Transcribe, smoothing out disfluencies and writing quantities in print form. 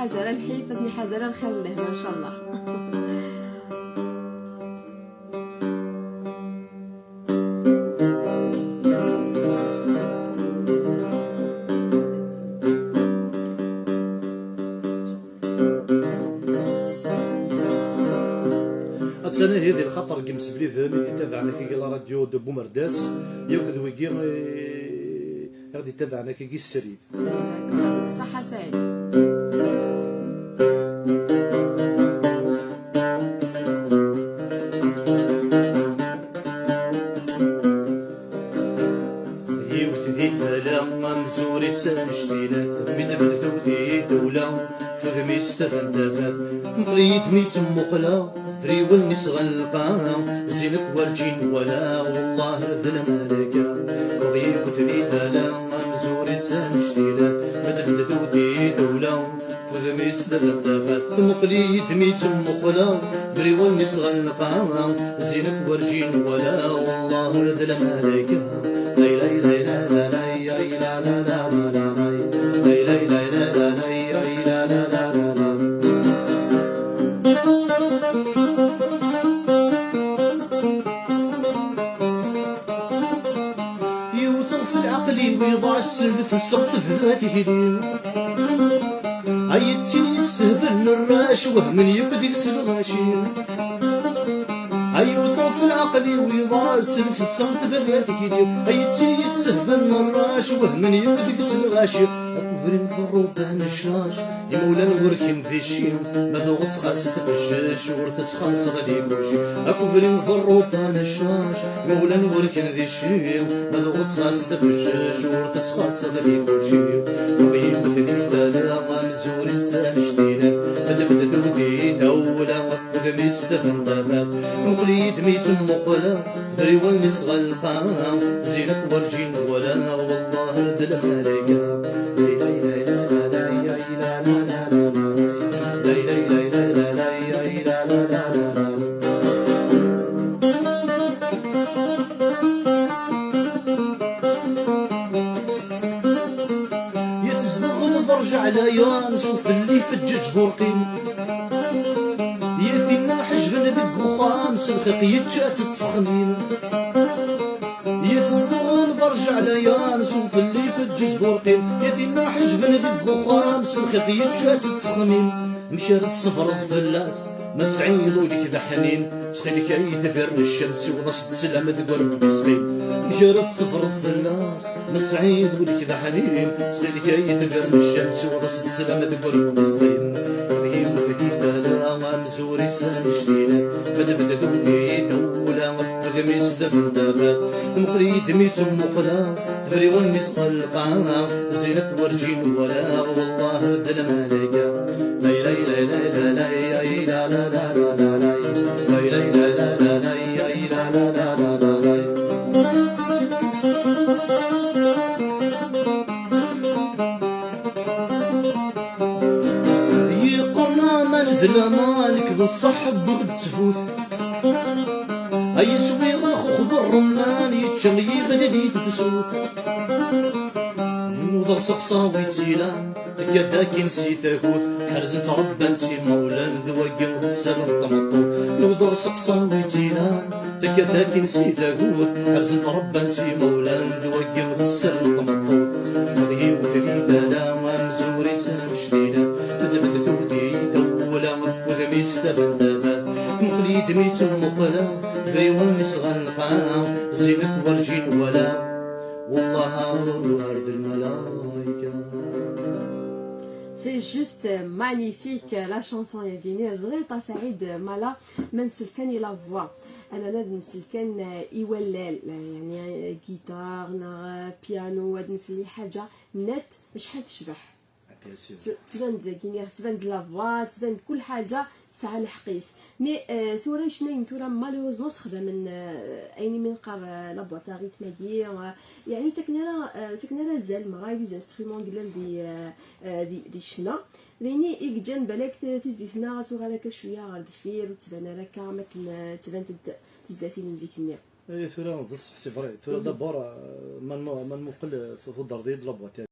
حزر الحيف ثني حزر الخير له ما شاء الله. أنا هذه الخطر كمس بليذن اللي تابعنا كي لا راديو دو بومرداس ياك دويكي غادي تابعنا كي السريد. الصحة سعيد. يوتدي ثلا مزوري سانشتيلات متبدو دي دولة فهمي استفن دافات مقريد ميت مقلا فريول نسغى القاع زينك ورجين ولا والله ردنا مالكا فغي وتني تالا مزوري سانشتيلا مدبدة ودي دولة فغمي استدفت فات مقليد ميت مقلا فريول نسغى القاع زينك ورجين ولا والله ردنا مالكا لا لا لا لا لا لا لا لا ويضع السلف السقف ذاته لي عيتني السهبل الراش وهم يبدك سلغاشي يوطف العقل ويضع السلف السقف ذاته لي عيتني السهبل الراش وهم يبدك سلغاشي أكفرين في الروبان الشاش يمولا نوركن ذي الشيم ماذا غتخاص تبشاش ورتتخاص غادي كلشي أكفرين في الروبان الشاش يمولا نوركن ذي الشيم ماذا غتخاص تبشاش ورتتخاص غادي كلشي وغيب ثني تالا غامزور السانشتينا تدبد دودي دولة وفق مستفن طابات مقليد ميت مقلا دريوان نسغى القاع زينك ورجين ولا والله رد الملكة على يانس وفلي فجج برقين يثينا حجبن دق خامس الخيق يتشات التسخمين يتزدغن برجع على يانس وفلي فجج برقين يثينا حجبن دق خامس الخيق يتشات التسخمين مشارت صفرت فلاس ما سعيد وليك ذا حنين تخليك اي تفرن الشمس ونصد سلامة قرب بسمين مشارت صفرت فلاس ما سعيد وليك ذا حنين تخليك اي تفرن الشمس ونصد سلامة قرب بسمين غيب وثقيلة لا غامزوري سانشتينا بدبدا دولي دولة وفق مستفن دافات مقريد ميت مقلا فري والنص القاع زينك ورجين ولا والله رد الملكة لا لا لا لا لا لا لا لا لا لا يقولنا ما مالك بالصحب بغد تفوت اي سويغ خضر رمان يتشغي بددي تفسوت وضغ سقصاوي تيلان تكاداك نسيت اكوت حرزت ربانتي مولان ذواقي السلم طمطوط وضغ سقصاوي تيلان تكاداك نسيت اكوت حرزت ربانتي مولان ذواقي السلم طمطوط هذه وثريدة لا مزوري سنشتينا تدبد تودي دولة وفق مستبن دابات مقليد ميت مقلا غيوان نسغى القاع زينك ورجين ولا والله ورد الملايكة. C'est juste magnifique la chanson يا جيني زغيطة سعيد مالا من سلكاني لا فوا انا ناد نسلكان يولال يعني جيتار نا بيانو واد نسلي حاجة نت شحال تشبح تبان كيني تبان لا فوا تبان كل حاجة ساعة الحقيس مي ثورا شناين ثورا مالوزمون خدم من ايني من قار لابواطا ريتماكي يعني تكنا زال مراي دي انسترومون قلن دي شنا لاني يجن بالك تزيفنا ثورا لك شويه غير دفير وتبان لك ما تبان تزداتي من زيكني ثورا نضص حسي فري ثورا دابا من مقل في الدرديد لابواطا